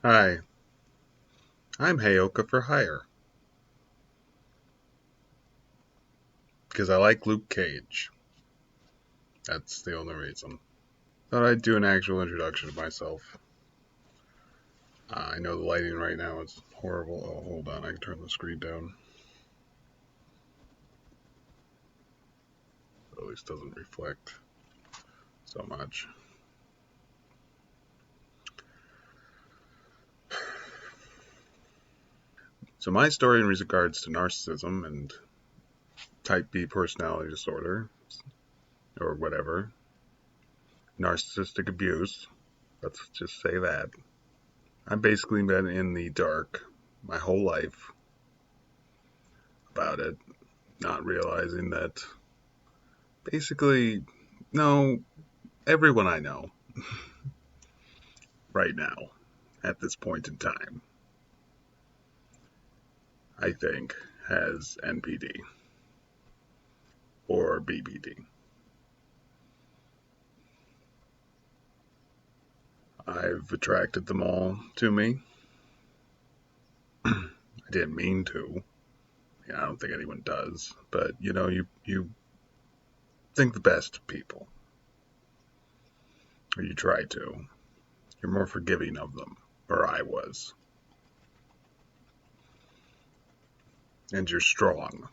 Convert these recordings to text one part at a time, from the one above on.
Hi, I'm Heyoka for hire because I like Luke Cage. That's the only reason. Thought I'd do an actual introduction of myself. I know the lighting right now is horrible. Oh, hold on, I can turn the screen down. At least doesn't reflect so much. So my story in regards to narcissism and type B personality disorder, or whatever, narcissistic abuse. Let's just say that. I've basically been in the dark my whole life about it, not realizing that basically, no, everyone I know right now, at this point in time, I think, has NPD or BPD. I've attracted them all to me. I didn't mean to. I don't think anyone does. But, you think the best of people, or you try to. You're more forgiving of them, or I was. And you're strong.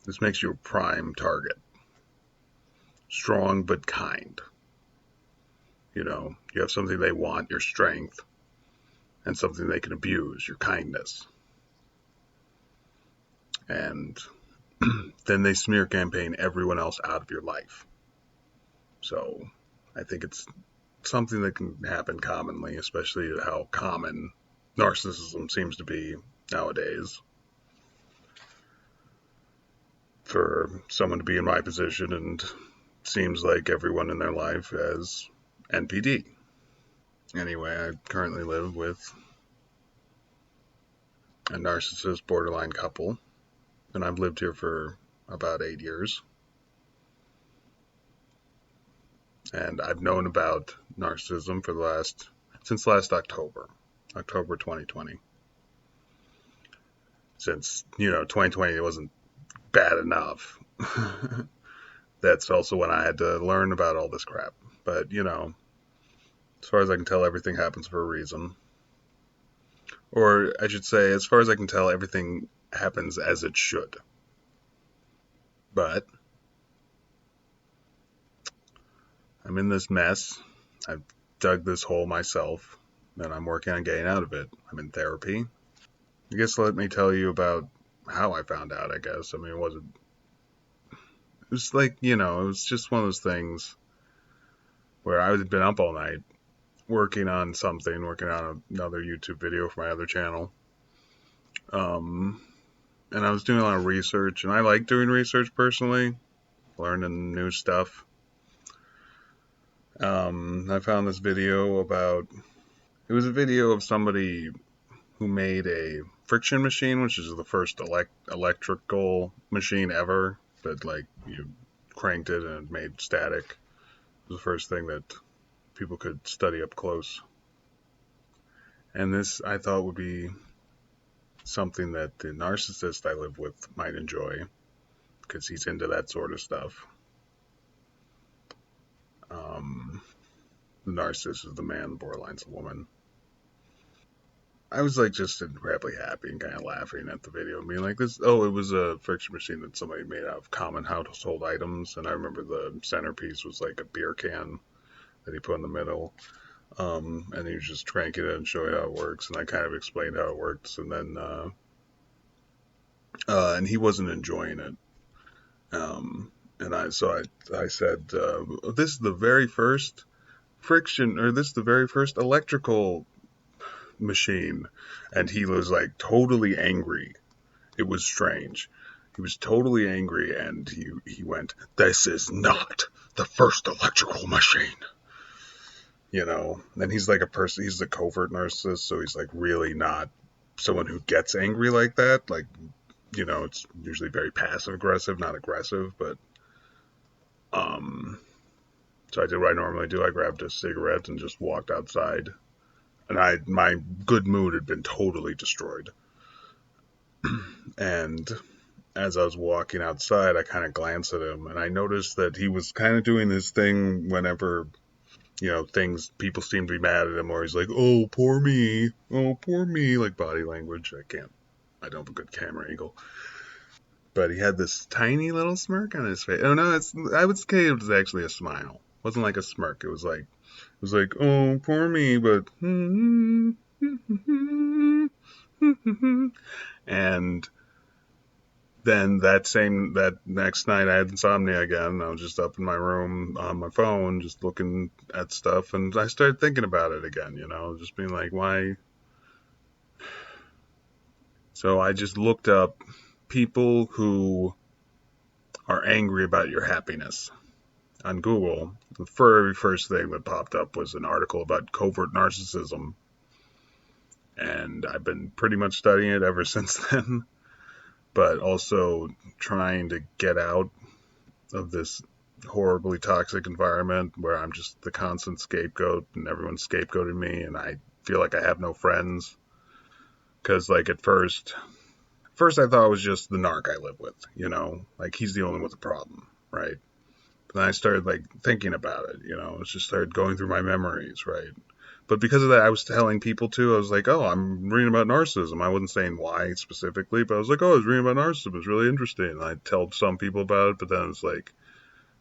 This makes you a prime target. Strong but kind. You have something they want, your strength, and something they can abuse, your kindness. And then they smear campaign everyone else out of your life. So I think it's something that can happen commonly, especially how common narcissism seems to be nowadays. For someone to be in my position and seems like everyone in their life has NPD. Anyway, I currently live with a narcissist borderline couple, and I've lived here for about 8 years. And I've known about narcissism since last October 2020. Since 2020 wasn't bad enough. That's also when I had to learn about all this crap. But as far as I can tell, everything happens for a reason. Or I should say, as far as I can tell, everything happens as it should. But I'm in this mess. I've dug this hole myself, and I'm working on getting out of it. I'm in therapy. I guess let me tell you about how I found out, I guess. I mean, it was like, it was just one of those things where I had been up all night working on something, working on another YouTube video for my other channel. Um, and I was doing a lot of research, and I like doing research personally, learning new stuff. I found this video it was a video of somebody who made a friction machine, which is the first electrical machine ever that, like, you cranked it and it made static. It was the first thing that people could study up close. And this I thought would be something that the narcissist I live with might enjoy because he's into that sort of stuff. The narcissist is the man, the borderline's the woman. I was like just incredibly happy and kind of laughing at the video, being like, "This, oh, it was a friction machine that somebody made out of common household items." And I remember the centerpiece was like a beer can that he put in the middle. And he was just cranking it and showing how it works. And I kind of explained how it works. And then, and he wasn't enjoying it. And I said, this is the very first this is the very first electrical machine. And he was like totally angry. It was strange. He was totally angry, and he went, "This is not the first electrical machine." And he's like he's a covert narcissist, so he's like really not someone who gets angry like that. Like, it's usually very passive aggressive, not aggressive, but so I did what I normally do. I grabbed a cigarette and just walked outside and my good mood had been totally destroyed. And as I was walking outside, I kind of glanced at him, and I noticed that he was kind of doing this thing whenever, people seem to be mad at him, or he's like, oh, poor me, like body language. I don't have a good camera angle. But he had this tiny little smirk on his face. Oh no, I would say it was actually a smile. It wasn't like a smirk. It was like, oh, poor me, but and then that next night I had insomnia again. I was just up in my room on my phone, just looking at stuff, and I started thinking about it again, just being like, why? So I just looked up people who are angry about your happiness on Google. The very first thing that popped up was an article about covert narcissism, and I've been pretty much studying it ever since then, but also trying to get out of this horribly toxic environment where I'm just the constant scapegoat and everyone's scapegoating me, and I feel like I have no friends. Because, like, at first I thought it was just the narc I live with, like he's the only one with a problem, right? But then I started, like, thinking about it, it just started going through my memories, right? But because of that, I was telling people too, I was like, oh, I'm reading about narcissism. I wasn't saying why specifically, but I was like, oh, I was reading about narcissism. It's really interesting. And I told some people about it, but then it's like,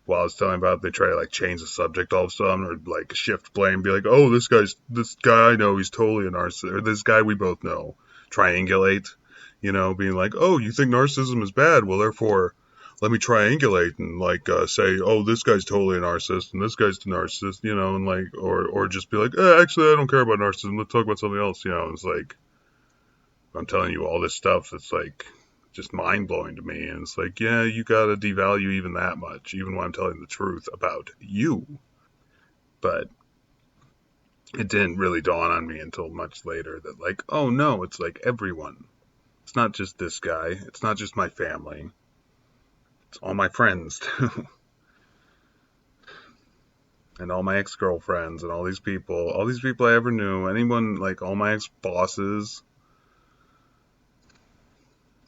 while I was telling about it, they try to like change the subject all of a sudden, or like shift blame, be like, oh, this guy I know, he's totally a narcissist, or this guy we both know, triangulate, being like, oh, you think narcissism is bad, well, therefore, let me triangulate and like say, oh, this guy's totally a narcissist and this guy's a narcissist, and like, or just be like, actually, I don't care about narcissism. Let's talk about something else. It's like I'm telling you all this stuff that's like just mind blowing to me. And it's like, yeah, you gotta devalue even that much, even when I'm telling the truth about you. But it didn't really dawn on me until much later that, like, oh no, it's like everyone. It's not just this guy. It's not just my family. It's all my friends too. And all my ex girlfriends and all these people I ever knew, anyone, like all my ex bosses.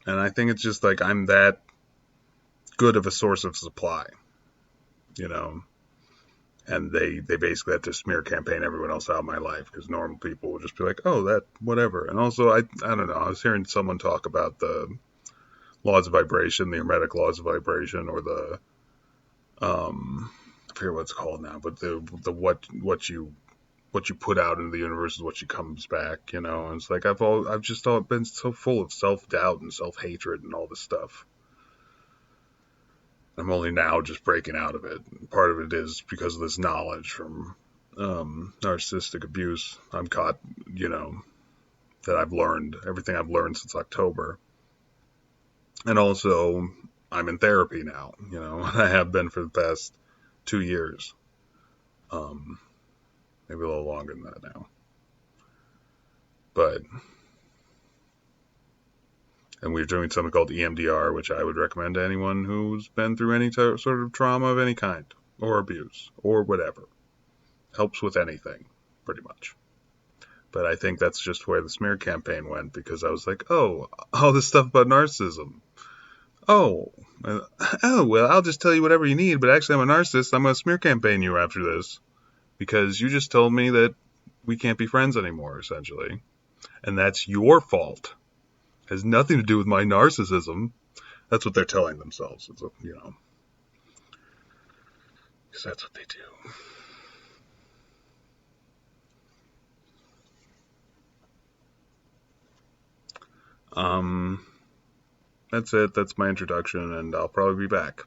And I think it's just like I'm that good of a source of supply, you know? And they basically have to smear campaign everyone else out of my life because normal people will just be like, oh, that whatever. And also, I don't know. I was hearing someone talk about the laws of vibration, the hermetic laws of vibration, or the I forget what it's called now, but the what you put out into the universe is what you comes back. And it's like I've just been so full of self doubt and self hatred and all this stuff. I'm only now just breaking out of it. Part of it is because of this knowledge from narcissistic abuse. I'm caught, that I've learned, everything I've learned since October. And also, I'm in therapy now, I have been for the past 2 years. Um, Maybe a little longer than that now. But, and we're doing something called EMDR, which I would recommend to anyone who's been through any sort of trauma of any kind, or abuse, or whatever. Helps with anything, pretty much. But I think that's just where the smear campaign went, because I was like, oh, all this stuff about narcissism. Oh, well, I'll just tell you whatever you need, but actually I'm a narcissist. I'm going to smear campaign you after this, because you just told me that we can't be friends anymore, essentially. And that's your fault. It has nothing to do with my narcissism. That's what they're telling themselves, because that's what they do. That's it. That's my introduction, and I'll probably be back.